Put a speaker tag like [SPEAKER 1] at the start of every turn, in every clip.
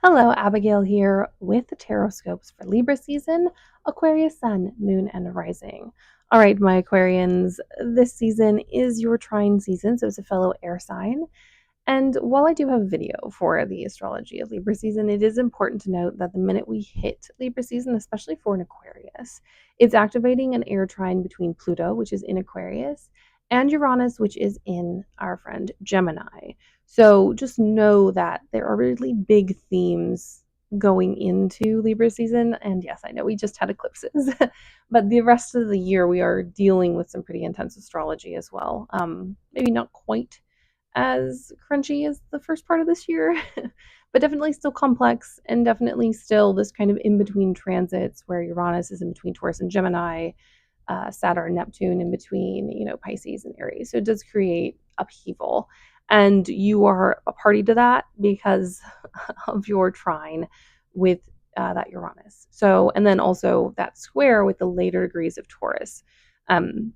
[SPEAKER 1] Hello, Abigail here with the Tarotscopes for Libra season, Aquarius Sun, Moon, and Rising. All right, my Aquarians, this season is your trine season, so it's a fellow air sign. And while I do have a video for the astrology of Libra season, it is important to note that the minute we hit Libra season, especially for an Aquarius, it's activating an air trine between Pluto, which is in Aquarius, and Uranus, which is in our friend Gemini. So just know that there are really big themes going into Libra season. And yes, I know we just had eclipses, but the rest of the year we are dealing with some pretty intense astrology as well. Maybe not quite as crunchy as the first part of this year, but definitely still complex and definitely still this kind of in between transits where Uranus is in between Taurus and Gemini, Saturn, Neptune in between, Pisces and Aries. So it does create upheaval. And you are a party to that because of your trine with that Uranus. So, and then also that square with the later degrees of Taurus. And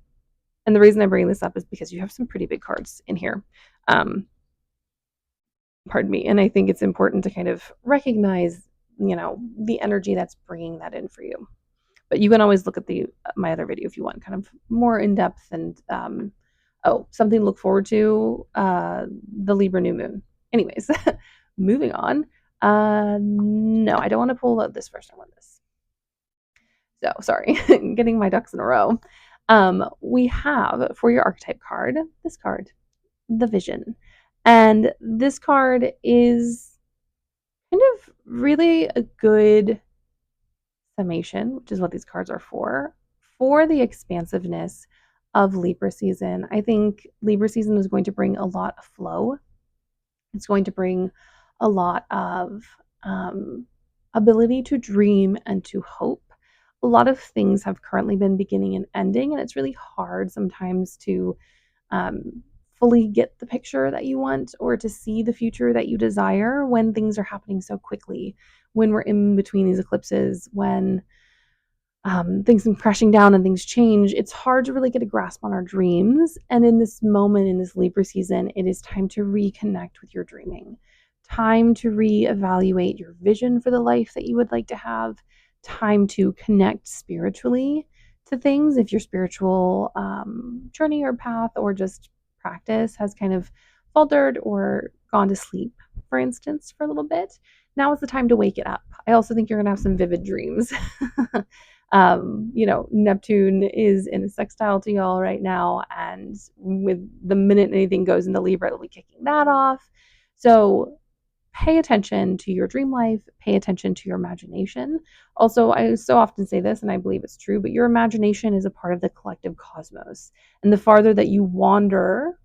[SPEAKER 1] the reason I bring this up is because you have some pretty big cards in here. Pardon me. And I think it's important to kind of recognize, the energy that's bringing that in for you. But you can always look at my other video if you want, kind of more in depth and something to look forward to, the Libra new moon. Anyways, moving on. No, I don't want to pull out this first. I want this. So sorry, getting my ducks in a row. We have for your archetype card, this card, the Vision. And this card is kind of really a good summation, which is what these cards are for the expansiveness of Libra season. I think Libra season is going to bring a lot of flow. It's going to bring a lot of ability to dream and to hope. A lot of things have currently been beginning and ending, and it's really hard sometimes to fully get the picture that you want or to see the future that you desire when things are happening so quickly, when we're in between these eclipses, when things are crashing down and things change. It's hard to really get a grasp on our dreams. And in this moment, in this Libra season, it is time to reconnect with your dreaming, time to reevaluate your vision for the life that you would like to have, time to connect spiritually to things. If your spiritual journey or path or just practice has kind of faltered or gone to sleep, for instance, for a little bit, now is the time to wake it up. I also think you're going to have some vivid dreams. Neptune is in a sextile to y'all right now, and with the minute anything goes into Libra, it'll be kicking that off. So pay attention to your dream life, pay attention to your imagination. Also, I so often say this, and I believe it's true, but your imagination is a part of the collective cosmos. And the farther that you wander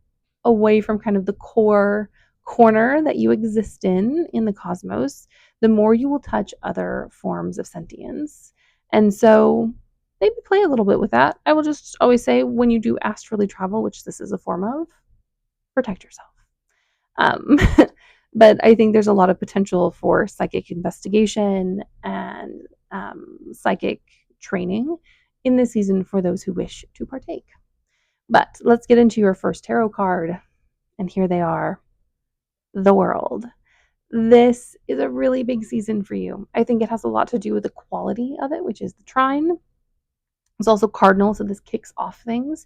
[SPEAKER 1] away from kind of the core corner that you exist in the cosmos, the more you will touch other forms of sentience. And so maybe play a little bit with that. I will just always say when you do astrally travel, which this is a form of, protect yourself. But I think there's a lot of potential for psychic investigation and psychic training in this season for those who wish to partake. But let's get into your first tarot card. And here they are, the World. This is a really big season for you. I think it has a lot to do with the quality of it, which is the trine. It's also cardinal, so this kicks off things.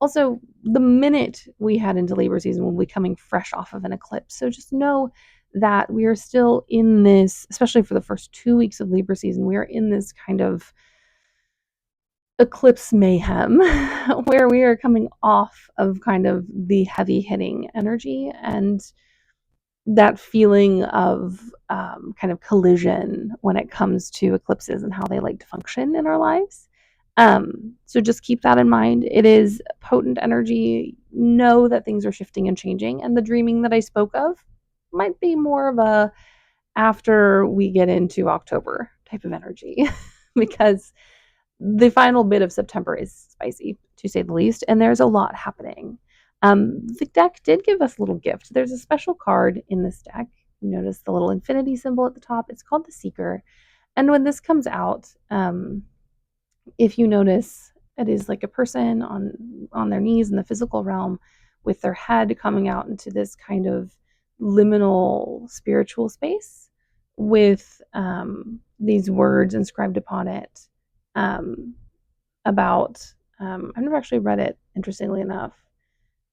[SPEAKER 1] Also, the minute we head into Libra season, we'll be coming fresh off of an eclipse. So just know that we are still in this, especially for the first 2 weeks of Libra season, we are in this kind of eclipse mayhem where we are coming off of kind of the heavy hitting energy and that feeling of kind of collision when it comes to eclipses and how they like to function in our lives. So just keep that in mind. It is potent energy. Know that things are shifting and changing, and the dreaming that I spoke of might be more of a after we get into October type of energy because the final bit of September is spicy, to say the least, and there's a lot happening. The deck did give us a little gift. There's a special card in this deck. You notice the little infinity symbol at the top. It's called the Seeker. And when this comes out, if you notice, it is like a person on their knees in the physical realm with their head coming out into this kind of liminal spiritual space with these words inscribed upon it um, about, I've never actually read it, interestingly enough,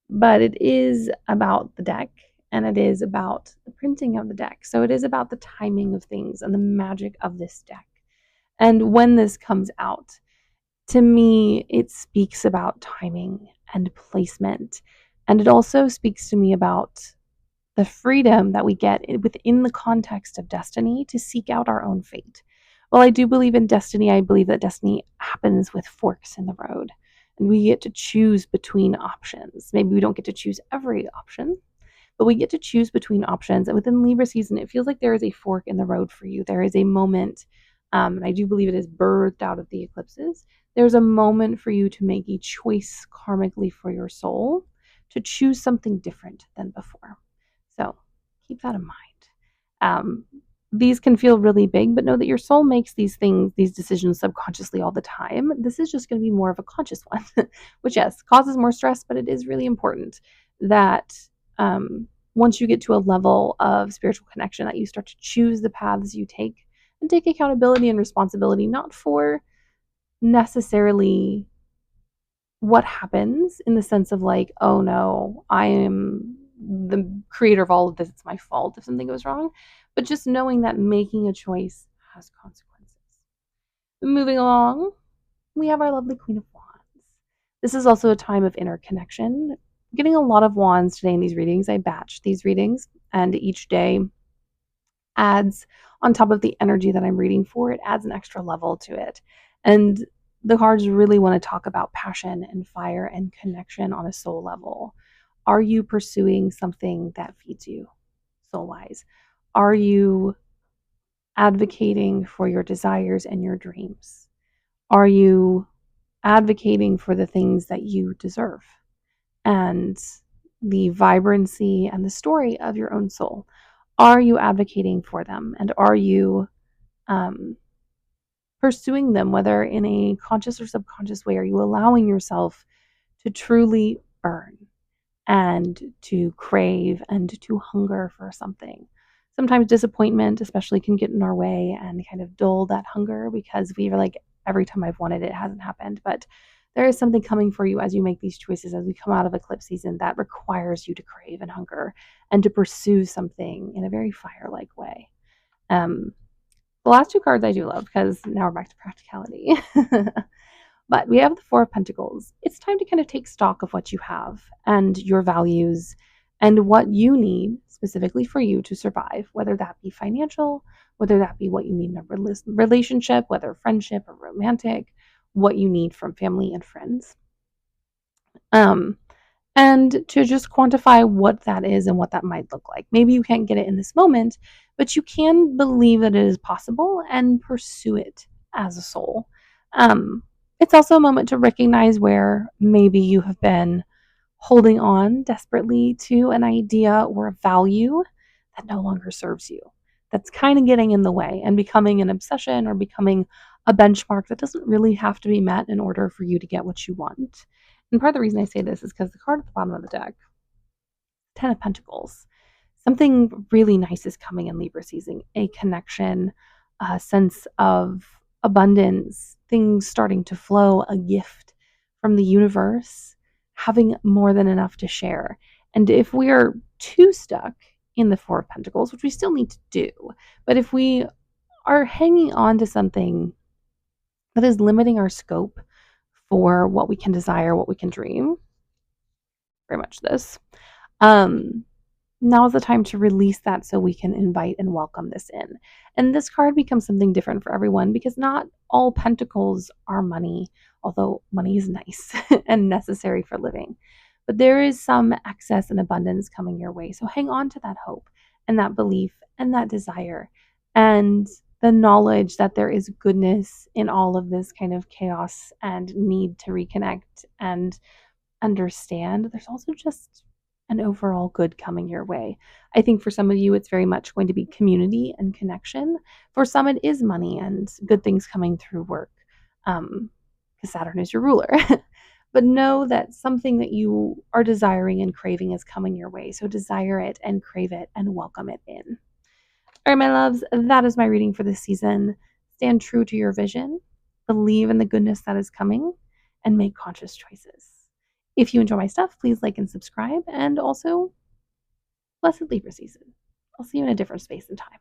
[SPEAKER 1] but it is about the deck and it is about the printing of the deck. So it is about the timing of things and the magic of this deck. And when this comes out, to me, it speaks about timing and placement. And it also speaks to me about the freedom that we get within the context of destiny to seek out our own fate. While I do believe in destiny, I believe that destiny happens with forks in the road. And we get to choose between options. Maybe we don't get to choose every option, but we get to choose between options. And within Libra season, it feels like there is a fork in the road for you. There is a moment, and I do believe it is birthed out of the eclipses. There's a moment for you to make a choice karmically for your soul to choose something different than before. So keep that in mind. Um, these can feel really big, but know that your soul makes these things, these decisions subconsciously all the time. This is just going to be more of a conscious one, which, yes, causes more stress, but it is really important that once you get to a level of spiritual connection, that you start to choose the paths you take and take accountability and responsibility, not for necessarily what happens in the sense of like, oh no, I am the creator of all of this, it's my fault if something goes wrong, but just knowing that making a choice has consequences. Moving along, we have our lovely Queen of Wands. This is also a time of inner connection. Getting a lot of wands today in these readings. I batch these readings, and each day adds, on top of the energy that I'm reading for, it adds an extra level to it. And the cards really want to talk about passion and fire and connection on a soul level. Are you pursuing something that feeds you soul wise? Are you advocating for your desires and your dreams? Are you advocating for the things that you deserve and the vibrancy and the story of your own soul? Are you advocating for them? And are you um, pursuing them, whether in a conscious or subconscious way? Are you allowing yourself to truly burn and to crave and to hunger for something? Sometimes disappointment, especially, can get in our way and kind of dull that hunger because we are like, every time I've wanted it, it hasn't happened. But there is something coming for you as you make these choices, as we come out of eclipse season, that requires you to crave and hunger and to pursue something in a very fire like way. Um, the last two cards I do love because now we're back to practicality. But we have the Four of Pentacles. It's time to kind of take stock of what you have and your values and what you need specifically for you to survive, whether that be financial, whether that be what you need in a relationship, whether friendship or romantic, what you need from family and friends. Um, and to just quantify what that is and what that might look like. Maybe you can't get it in this moment, but you can believe that it is possible and pursue it as a soul. Um, it's also a moment to recognize where maybe you have been holding on desperately to an idea or a value that no longer serves you. That's kind of getting in the way and becoming an obsession or becoming a benchmark that doesn't really have to be met in order for you to get what you want. And part of the reason I say this is because the card at the bottom of the deck, Ten of Pentacles, something really nice is coming in Libra season. A connection, a sense of abundance, things starting to flow, a gift from the universe, having more than enough to share. And if we are too stuck in the Four of Pentacles, which we still need to do, but if we are hanging on to something that is limiting our scope for what we can desire, what we can dream, very much this. Now is the time to release that so we can invite and welcome this in. And this card becomes something different for everyone because not all pentacles are money, although money is nice and necessary for living. But there is some excess and abundance coming your way. So hang on to that hope and that belief and that desire and the knowledge that there is goodness in all of this kind of chaos and need to reconnect and understand. There's also just an overall good coming your way. I think for some of you, it's very much going to be community and connection. For some, it is money and good things coming through work, because Saturn is your ruler. But know that something that you are desiring and craving is coming your way. So desire it and crave it and welcome it in. All right, my loves, that is my reading for this season. Stand true to your vision, believe in the goodness that is coming, and make conscious choices. If you enjoy my stuff, please like and subscribe, and also, blessed Libra season. I'll see you in a different space and time.